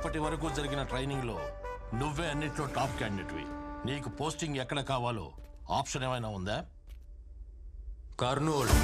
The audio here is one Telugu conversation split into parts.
ఇప్పటి వరకు జరిగిన ట్రైనింగ్లో నువ్వే అన్నిట్లో టాప్ క్యాండిడేట్వి. నీకు పోస్టింగ్ ఎక్కడ కావాలో ఆప్షన్ ఏమైనా ఉందా? కర్నూలు.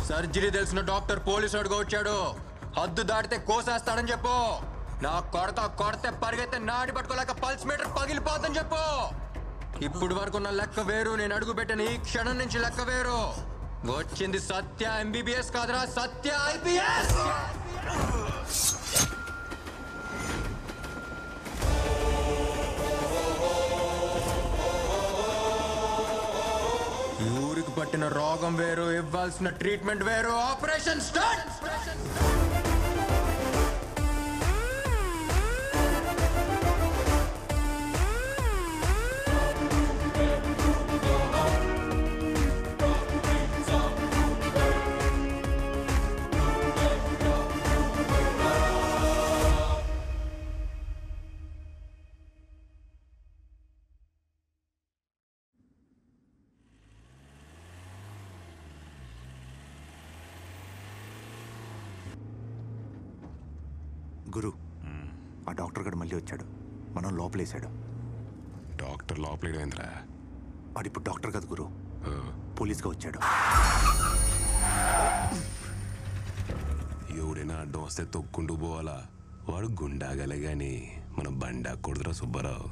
సర్జరీ తెలిసిన డాక్టర్ పోలీసు వాడుగా వచ్చాడు. హద్దు దాటితే కోసేస్తాడని చెప్పు. నా కొడితే పరిగెత్తే నాడి పట్టుకోలేక పల్స్ మీటర్ పగిలిపోతుందని చెప్పు. ఇప్పుడు వరకు ఉన్న లెక్క వేరు, నేను అడుగు పెట్టిన ఈ క్షణం నుంచి లెక్క వేరు. వచ్చింది సత్య ఎంబీబీఎస్ కాదురా, సత్య ఐపీఎస్. ఊరికి పట్టిన రోగం వేరు, ఇవ్వాల్సిన ట్రీట్మెంట్ వేరు. Operation start. గురు, ఆ డాక్టర్ గడు మళ్ళీ వచ్చాడు. మనం లోపలేసాడు. డాక్టర్ లోపలేదేంద్రా? వాడిప్పుడు డాక్టర్ కాదు గురు, పోలీస్గా వచ్చాడు. ఎవడైనా అడ్డం వస్తే తొక్కుంటూ పోవాలా? వాడు గుండాగలే గాని మన బండా కొడుతురా సుబ్బారావు.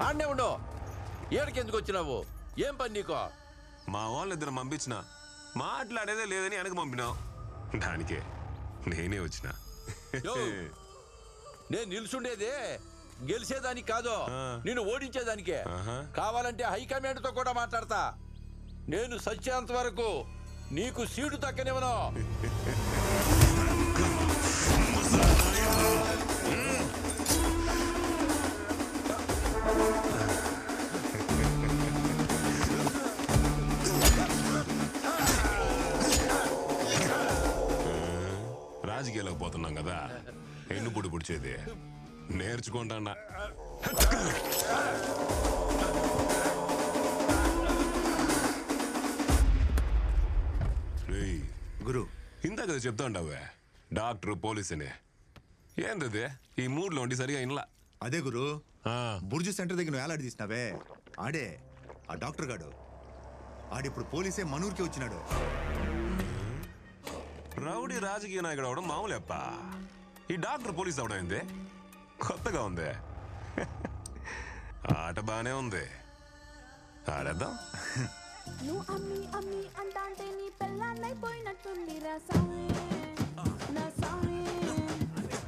ఆడనే ఉండు. ఏడికెందుకు వచ్చినావు? ఏం పని నీకో? మా వాళ్ళు ఇద్దరు పంపించిన, మాట్లాడేదే లేదని వెనక పంపినావు. దానికే నేనే వచ్చిన. నేను నిల్చుండేదే గెలిచేదానికి కాదు, నిన్ను ఓడించేదానికే. కావాలంటే హైకమాండ్ తో కూడా మాట్లాడతా. నేను సచ్చేంత వరకు నీకు సీటు దక్కనివ్వను. రాజకీయాలకు పోతున్నాం కదా, ఎన్ను పొడి పొడిచేది నేర్చుకుంటా. గురు, ఇందాక చెప్తా ఉంటావే డాక్టర్ పోలీస్ అని. ఏందది ఈ మూడ్లో ఉండి సరిగా ఇన్లా? అదే గురు, బుర్జు సెంటర్ దగ్గర నువ్వు ఏలాడి తీసినావే, ఆడే ఆ డాక్టర్ గాడు. ఆడిప్పుడు పోలీసే మనూరికి వచ్చినాడు. రౌడీ రాజకీయ నాయకుడు అవడం మామూలేప్ప. ఈ డాక్టర్ పోలీస్ అవడం ఏంది? కొత్తగా ఉంది. ఆట బానే ఉంది, ఆడేద్దాం. నువ్వు అమ్మి అమ్మి అంటాంటే నీ పెళ్ళాన్నైపోయినట్టుంది రా సామి, నా సామి.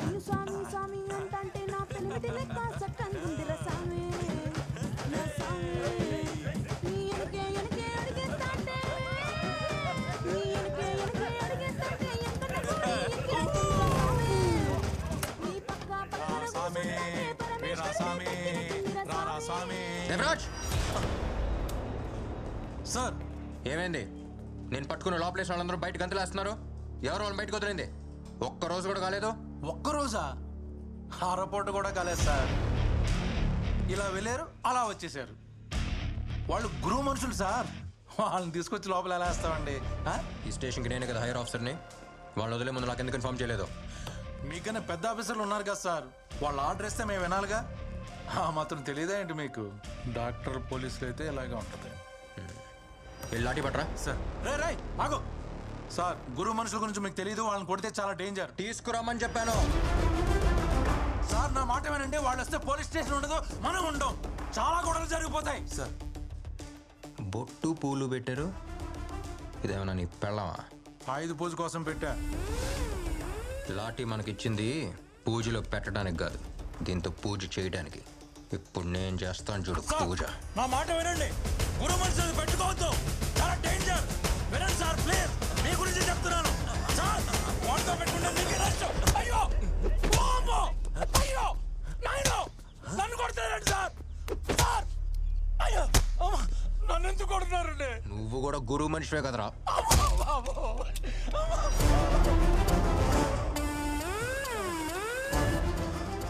నువ్వు స్వామి స్వామి అంటాంటే నా పెళ్ళి లెక్క చక్కనుంది రా సామి, నా సామి. నీ ఎనకే ఎనకే అడిగేస్తాంటే, నీ ఎనకే ఎనకే అడిగేస్తాంటే ఎంత స్వామి. దేవరాజ్ సార్ ఏమైంది? నేను పట్టుకున్న లోపలేసిన వాళ్ళందరూ బయట గంతులేస్తున్నారు. ఎవరు వాళ్ళని బయటకు వదిలింది? ఒక్క రోజు కూడా కాలేదు. ఒక్కరోజా? అరపూట కూడా కాలేదు సార్. ఇలా వెళ్ళారు, అలా వచ్చేసారు. వాళ్ళు గురువు మనుషులు సార్. వాళ్ళని తీసుకొచ్చి లోపల ఎలా వేస్తామండి? ఈ స్టేషన్కి నేనే కదా హైయర్ ఆఫీసర్ని. వాళ్ళు వదిలే ముందు నాకు ఎందుకు ఇన్ఫార్మ్ చేయలేదు? మీకన్నా పెద్ద ఆఫీసర్లు ఉన్నారు కదా సార్. వాళ్ళు ఆర్డర్ ఇస్తే మేము వినాలిగా. మాత్రం తెలియదా ఏంటి మీకు? డాక్టర్ పోలీసులు అయితే ఇలాగే ఉంటుంది వెళ్ళి లాఠీ పట్రా. సార్. రే రే ఆగో సార్. గురువు మనుషుల గురించి మీకు తెలియదు. వాళ్ళని కొడితే చాలా డేంజర్. తీసుకురామని చెప్పాను సార్. నా మాట ఏమనంటే వాళ్ళు వస్తే పోలీస్ స్టేషన్ ఉండదు, మనం ఉండం. చాలా గొడవలు జరిగిపోతాయి సార్. బొట్టు పూలు పెట్టారు. ఇదేమన్నా నీ పెళ్ళమా? ఆయుధ పూజ కోసం పెట్టా. లాఠీ మనకిచ్చింది పూజలో పెట్టడానికి కాదు, దీంతో పూజ చేయడానికి. ఇప్పుడు నేను చేస్తాను చూడు పూజ. నా మాట వినండి. గురు మనుషులు పెట్టుకోవద్దు, చాలా డేంజర్. వినండి సార్ ప్లీజ్, మీ గురించి చెప్తున్నాను సార్. వాళ్ళతో పెట్టుకుంటే మీకే నష్టం. అయ్యో వామ్మో! అయ్యో నాయనో, నన్ను కొడుతున్నారండి సార్. సార్ అయ్యో అమ్మ, నన్ను ఎందుకు కొడుతున్నారండి? నువ్వు కూడా గురువు మనిషివే కదరా.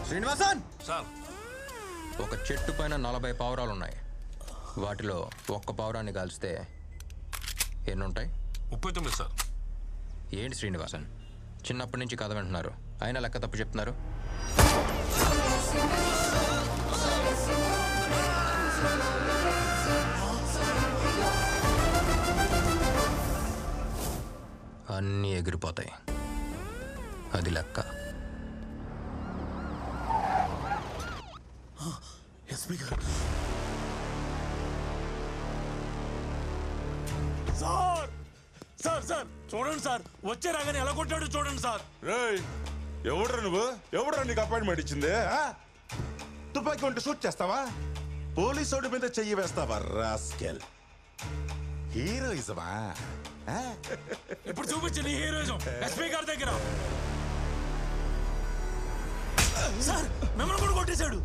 శ్రీనివాసన్ సార్, ఒక చెట్టు పైన 40 పావురాలు ఉన్నాయి. వాటిలో ఒక్క పావురాన్ని కాల్స్తే ఎన్ని ఉంటాయి? 39 సార్. ఏంటి శ్రీనివాసన్, చిన్నప్పటి నుంచి కథ వింటున్నారు, అయినా లెక్క తప్పు చెప్తున్నారు. అన్నీ ఎగిరిపోతాయి, అది లెక్క. ఎస్పీ గారు. సార్ సార్ సార్ చూడండి సార్, వచ్చే రాగానే ఎలా కొట్టాడు చూడండి సార్. రేయ్, ఎవడ్రా నువ్వు? ఎవడ్రా నీకు అపాయింట్మెంట్ ఇచ్చింది? తుపాకీ ఉంటే షూట్ చేస్తావా? పోలీసోడి మీద చెయ్యి వేస్తావా రాస్కెల్? హీరోయిజమా? ఇప్పుడు చూపించింది హీరోయిజం ఎస్పీ గారి దగ్గర. సార్ మిమ్మల్ని కూడా కొట్టేశాడు.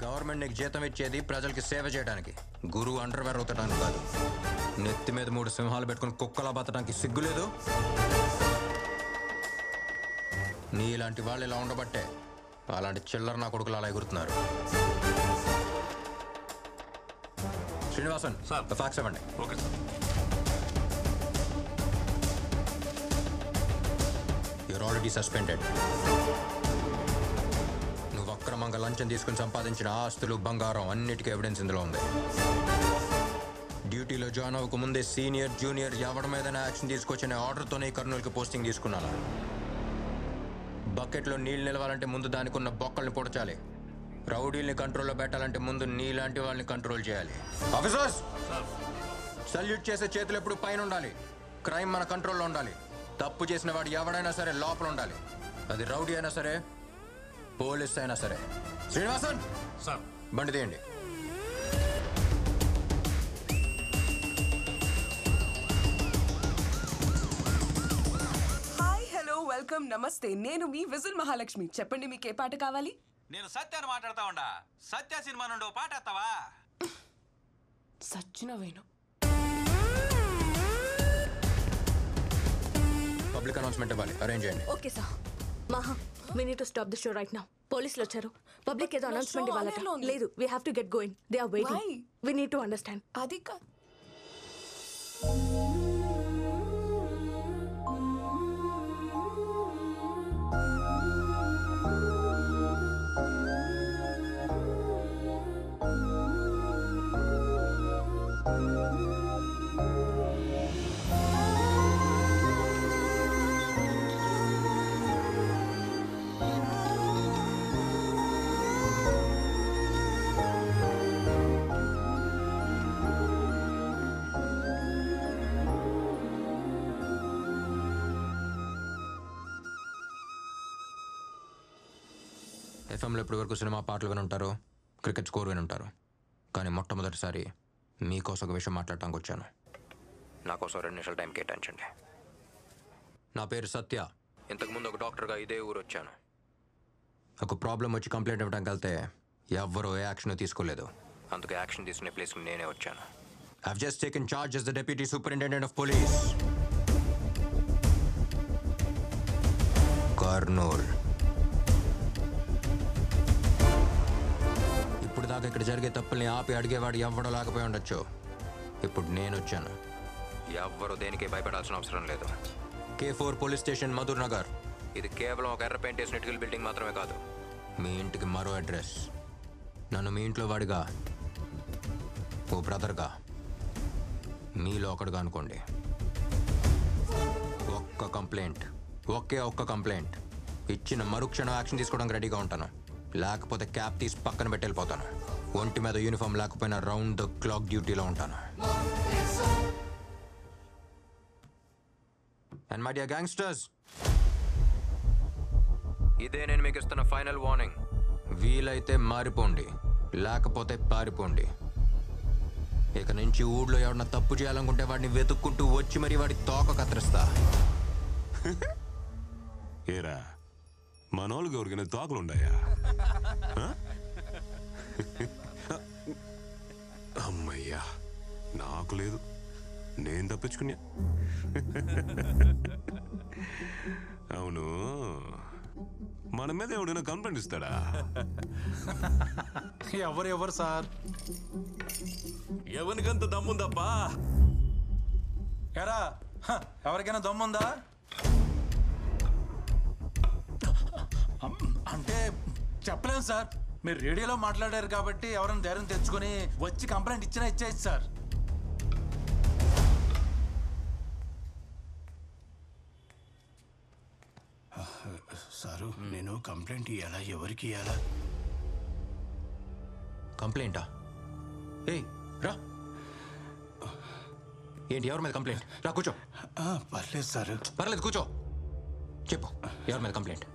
గవర్నమెంట్ నీకు జీతం ఇచ్చేది ప్రజలకి సేవ చేయడానికి, గురువు అండర్వేర్ అవుతడానికి కాదు. నెత్తి మీద 3 సింహాలు పెట్టుకుని కుక్కలా బతడానికి సిగ్గులేదు? నీ ఇలాంటి వాళ్ళు ఇలా ఉండబట్టే అలాంటి చిల్లర నా కొడుకులు అలా ఎగురుతున్నారు. శ్రీనివాసన్ సార్. ఫ్యాక్స్ ఇవ్వండి. Okay sir. You're already suspended. నువ్వు అక్రమంగా లంచం తీసుకుని సంపాదించిన ఆస్తులు, బంగారం అన్నిటికీ ఎవిడెన్స్ ఇందులో ఉంది. డ్యూటీలో జాయిన్ అవ్వక ముందే సీనియర్ జూనియర్ ఎవరి మీదైనా యాక్షన్ తీసుకొచ్చిన ఆర్డర్తోనే కర్నూలుకి పోస్టింగ్ తీసుకున్నాను. బకెట్లో నీళ్ళు నిలవాలంటే ముందు దానికి ఉన్న బొక్కల్ని పొడచాలి. రౌడీల్ని కంట్రోల్లో పెట్టాలంటే ముందు నీలాంటి వాళ్ళని కంట్రోల్ చేయాలి. ఆఫీసర్స్, సల్యూట్ చేసే చేతులు ఎప్పుడు పైన ఉండాలి. క్రైమ్ మన కంట్రోల్లో ఉండాలి. తప్పు చేసిన వాడు ఎవడైనా సరే లోపల ఉండాలి. అది రౌడీ అయినా సరే, పోలీస్ అయినా సరే. శ్రీనివాసన్ సార్, బండి తీయండి. హాయ్, హలో, వెల్కమ్, నమస్తే. నేను మీ విజిల్ మహాలక్ష్మి. చెప్పండి మీకు ఏ పాట కావాలి? నేను సత్యాన్ని మాట్లాడతా ఉండా. సత్య సినిమా నుండి ఓ పాట ఎత్తావా? సచ్చిన వేణు. పబ్లిక్ అనౌన్స్మెంట్ ఇవ్వాలి, అరేంజ్ చేయండి. Okay sir. మహా, we need to stop the show right now. పోలీసులు వచ్చారు. పబ్లిక్ ఏదో అనౌన్స్మెంట్ ఇవ్వాలట. లేదు, we have to get going. They are waiting. Why? We need to understand. అది కాదు. ఎఫ్ఎంలో ఇప్పటి వరకు సినిమా పాటలు విని ఉంటారు, క్రికెట్ స్కోర్ విని ఉంటారు. కానీ మొట్టమొదటిసారి మీకోసం ఒక విషయం మాట్లాడటానికి వచ్చాను. నా కోసం 2 నిమిషాలు టైం కేటాయించండి. నా పేరు సత్య. ఇంతకుముందు ఒక డాక్టర్గా ఇదే ఊరు వచ్చాను. ఒక ప్రాబ్లం వచ్చి కంప్లైంట్ ఇవ్వడానికి వెళ్తే ఎవ్వరూ ఏ యాక్షన్ తీసుకోలేదు. అందుకే యాక్షన్ తీసుకునే ప్లేస్కి నేనే వచ్చాను. I've just taken charge as the Deputy Superintendent of Police. Kurnool. ఇప్పుడు దాకా ఇక్కడ జరిగే తప్పుల్ని ఆపి అడిగేవాడు ఎవ్వడో లేకపోయి ఉండొచ్చు. ఇప్పుడు నేను వచ్చాను. ఎవ్వరూ దేనికి భయపడాల్సిన అవసరం లేదు. K4 police station, Madhur Nagar. ఇది కేవలం ఒక ఎర్ర పెయింట్ వేసిన ఇటుకల బిల్డింగ్ మాత్రమే కాదు, మీ ఇంటికి మరో అడ్రస్. నన్ను మీ ఇంట్లో వాడిగా, ఓ బ్రదర్గా, మీలో ఒకడుగా అనుకోండి. ఒక్క కంప్లైంట్, ఒక్క కంప్లైంట్ ఇచ్చిన మరుక్షణం యాక్షన్ తీసుకోవడానికి రెడీగా ఉంటాను. లేకపోతే క్యాప్ తీసి పక్కన పెట్టి వెళ్ళిపోతాను. ఒంటి మీద యూనిఫామ్ లేకపోయినా రౌండ్ ద క్లాక్ డ్యూటీలో ఉంటాను. అండ్ మై డియర్ గ్యాంగ్స్టర్స్, ఇదే నేను మీకు ఇస్తున్న ఫైనల్ వార్నింగ్. వీలైతే మారిపోండి, లేకపోతే పారిపోండి. ఇక నుంచి ఊళ్ళో ఎవరన్నా తప్పు చేయాలనుకుంటే వాడిని వెతుక్కుంటూ వచ్చి మరి వాడి తోక కత్తిరిస్తా. ఏరా మనోళ్ళకి ఎవరికైనా తోకలుండాయా? అమ్మయ్యా, నాకు లేదు, నేను తప్పించుకున్నా. అవును, మన మీద ఎవడైనా కంప్లైంట్ ఇస్తాడా? ఎవరు సార్? ఎవరికంత దమ్ముందప్పా? ఎరా ఎవరికైనా దమ్ముందా? అంటే చెప్పలేము సార్. మీరు రేడియోలో మాట్లాడారు కాబట్టి ఎవరైనా ధైర్యం తెచ్చుకొని వచ్చి కంప్లైంట్ ఇచ్చినా ఇచ్చేయచ్చు సార్. సారు, నేను కంప్లైంట్ ఇవ్వాలా? ఎవరికి ఇవ్వాలా? కంప్లైంటా? ఏయ్ రా. ఏంటి, ఎవరి మీద కంప్లైంట్? రా కూర్చో. పర్లేదు సార్. పర్లేదు కూర్చో. చెప్పు, ఎవరి మీద కంప్లైంట్?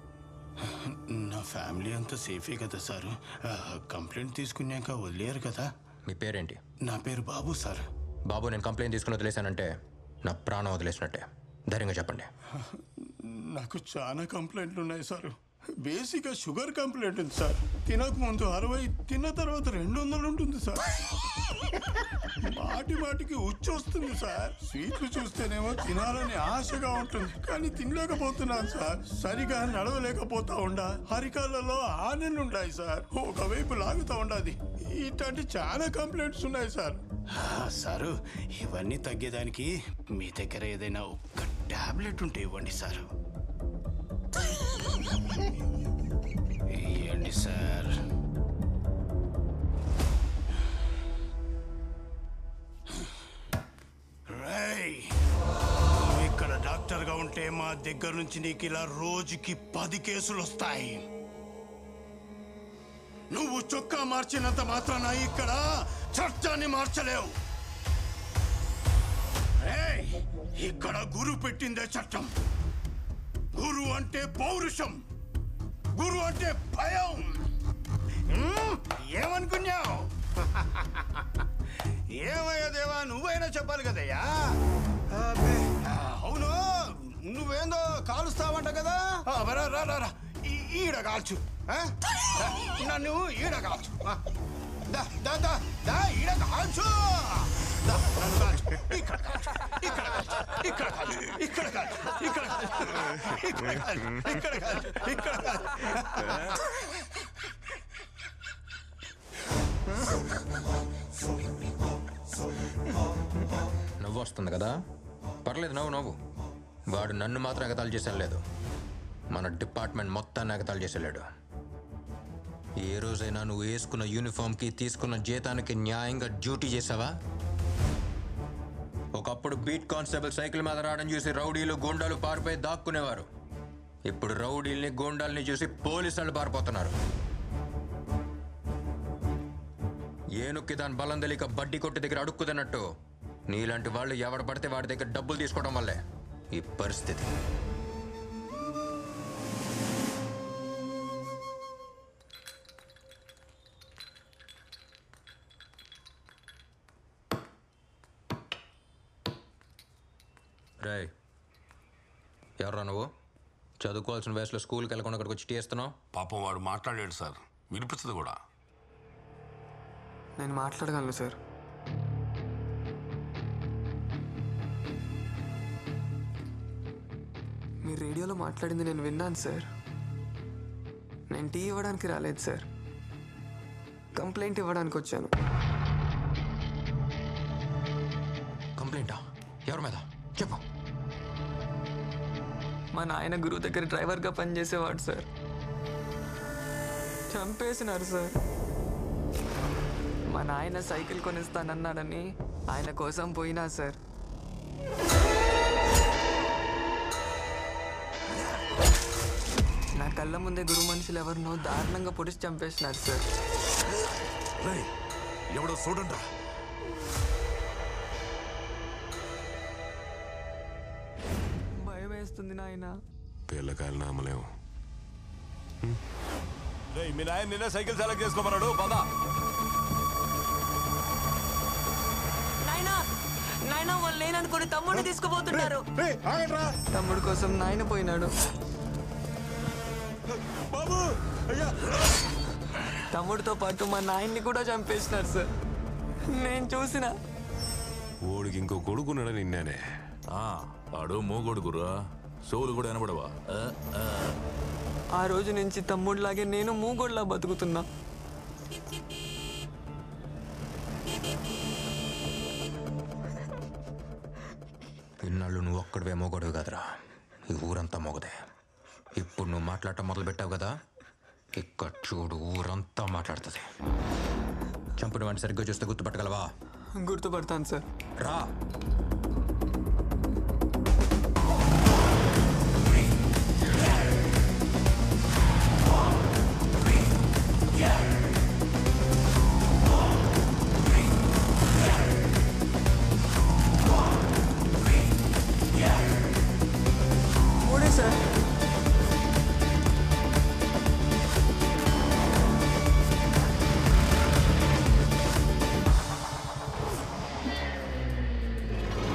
నా ఫ్యామిలీ అంతా సేఫే కదా సారు. కంప్లైంట్ తీసుకున్నాక వదిలేరు కదా. మీ పేరేంటి? నా పేరు బాబు సార్. బాబు, నేను కంప్లైంట్ తీసుకుని వదిలేశానంటే నా ప్రాణం వదిలేసినట్టే. ధైర్యంగా చెప్పండి. నాకు చాలా కంప్లైంట్లు ఉన్నాయి సార్. బేసిక్గా షుగర్ కంప్లైంట్ ఉంది సార్. తినక ముందు 60, తిన్న తర్వాత 200 ఉంటుంది సార్. మాటికి ఉచ్చొస్తుంది సార్. స్వీట్లు చూస్తేనేమో తినాలని ఆశగా ఉంటుంది, కానీ తినలేకపోతున్నాను సార్. సరిగా నడవలేకపోతా ఉండా. అరికాళ్ళలో ఆనెలుండాయి సార్. ఒకవైపు లాగుతా ఉండాది. ఇట్లాంటి చాలా కంప్లైంట్స్ ఉన్నాయి సార్. సారు, ఇవన్నీ తగ్గేదానికి మీ దగ్గర ఏదైనా ఒక్క టాబ్లెట్ ఉంటే ఇవ్వండి సార్. ఇవ్వండి సార్. నువ్వు ఇక్కడ డాక్టర్గా ఉంటే మా దగ్గర నుంచి నీకు ఇలా రోజుకి 10 కేసులు వస్తాయి. నువ్వు చొక్కా మార్చినంత మాత్రాన ఇక్కడ చట్టాన్ని మార్చలేవు. ఇక్కడ గురు పెట్టిందే చట్టం. గురు అంటే పౌరుషం, గురు అంటే భయం. ఏమనుకున్నావు? ఏమయ్యా దేవా, నువ్వైనా చెప్పాలి కదయ్యా. అవును, నువ్వేందో కాలుస్తావంట కదా. రా ఈడ కాల్చు. నన్ను ఈడ కాల్చు. ఈడ కాల్చు. నన్ను కాల్చు. ఇక్కడ కాల్చు, ఇక్కడ కాల్చు, ఇక్కడ కాల్చు, ఇక్కడ కాల్చు, ఇక్కడ కాల్చు, ఇక్కడ కాల్చు, ఇక్కడ కాల్చు, ఇక్కడ కాల్చు. నవ్వు వస్తుంది కదా, పర్లేదు, నవ్వు. వాడు నన్ను మాత్రం ఎగతాళి చేశాను లేదు, మన డిపార్ట్మెంట్ మొత్తాన్ని ఎగతాళి చేసేలేడు. ఏ రోజైనా నువ్వు వేసుకున్న యూనిఫామ్కి తీసుకున్న జీతానికి న్యాయంగా డ్యూటీ చేసావా? ఒకప్పుడు బీట్ కానిస్టేబుల్ సైకిల్ మీద రావడం చూసి రౌడీలు, గూండాలు పారిపోయి దాక్కునేవారు. ఇప్పుడు రౌడీల్ని, గూండాల్ని చూసి పోలీసు వాళ్ళు పారిపోతున్నారు. ఏనుక్కి దాని బలం తెలియక బడ్డీ కొట్టి దగ్గర అడుక్కుతున్నట్టు నీలాంటి వాళ్ళు ఎవడు పడితే వాడి దగ్గర డబ్బులు తీసుకోవడం వల్లే ఈ పరిస్థితి. రే ఎవర్రా నువ్వు? చదువుకోవాల్సిన వయసులో స్కూల్కి వెళ్ళకుండా ఇక్కడికి వచ్చి టీ ఇస్తున్నావు? పాపం వాడు మాట్లాడాడు సార్, వినిపించదు కూడా. నేను మాట్లాడగలను సార్. మీరు రేడియోలో మాట్లాడింది నేను విన్నాను సార్. నేను టీ ఇవ్వడానికి రాలేదు సార్, కంప్లైంట్ ఇవ్వడానికి వచ్చాను. కంప్లైంటా? ఎవరి మీద చెప్పు. మా నాయన గురువు దగ్గర డ్రైవర్గా పనిచేసేవాడు సార్. చంపేసినారు సార్. మా నాయన సైకిల్ కొనిస్తానన్నాడని ఆయన కోసం పోయినా సార్. నా కళ్ళ ముందే గురు మనుషులు ఎవరినో దారుణంగా పొడిచి చంపేసినారు సార్. ఎవడో చూడండి. భయం వేస్తుంది నాయన. పిల్లకాయలు నామలేము. మీ నాయన నిన్న సైకిల్ సెలెక్ట్ చేసుకోమన్నాడు. పద. నాయన వాళ్ళు లేననుకుని తమ్ముడిని తీసుకుపోతున్నారు. తమ్ముడు కోసం నాయన పోయినాడు. బాబు అయ్యా, తమ్ముడితో పాటు మా నాయన్ని కూడా చంపేసినారు సార్. నేను చూసిన. ఓడికి ఇంకో కొడుకున్నాడని నిన్నానే. ఆడు మూగొడుగురా, సోలు కూడా వినబడవా? ఆ రోజు నుంచి తమ్ముడిలాగే నేను మూగోడ్లా బతుకుతున్నా. ఇన్నాళ్ళు నువ్వు ఒక్కడివే మోగొడవి కదరా, ఈ ఊరంతా మోగదే. ఇప్పుడు నువ్వు మాట్లాడటం మొదలు పెట్టావు కదా, ఇక్కడ చూడు ఊరంతా మాట్లాడుతుంది. చంపిన వాడిని సరిగ్గా చూస్తే గుర్తుపట్టగలవా? గుర్తుపడతాను సార్. రా.